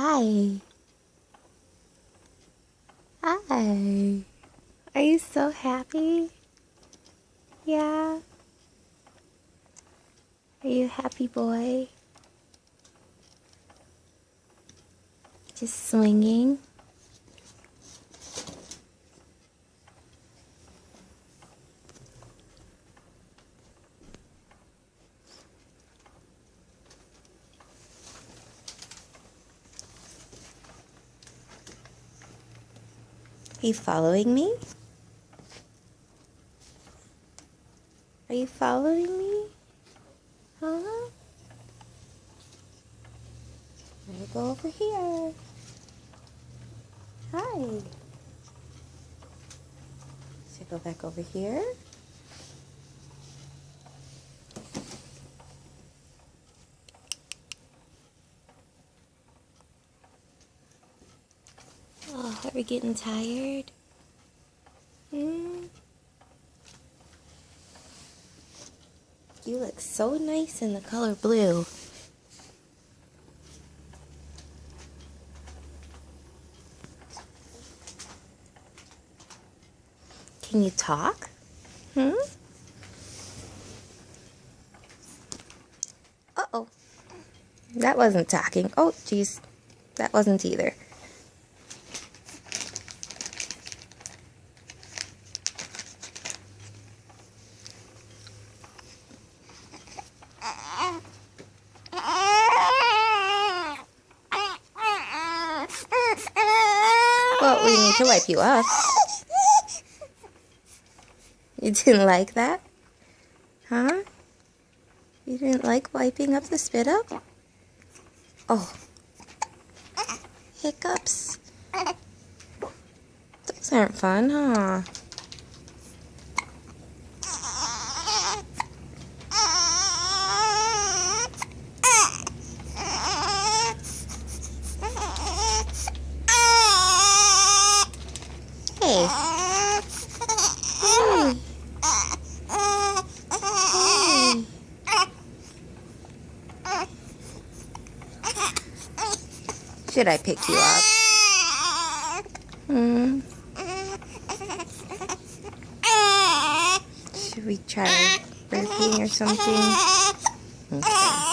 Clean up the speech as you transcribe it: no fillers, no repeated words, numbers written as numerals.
Hi. Hi. Are you so happy? Yeah? Are you a happy boy? Just swinging? Are you following me? Are you following me? Huh? I'm gonna go over here. Hi. Should I go back over here? Oh, are we getting tired? You look so nice in the color blue. Can you talk? Uh-oh. That wasn't talking. Oh, geez. That wasn't either. Well, we need to wipe you up. You didn't like that? Huh? You didn't like wiping up the spit up? Oh. Hiccups. Those aren't fun, huh? Hey. Hey. Hey. Should I pick you up? Should we try burping or something? Okay.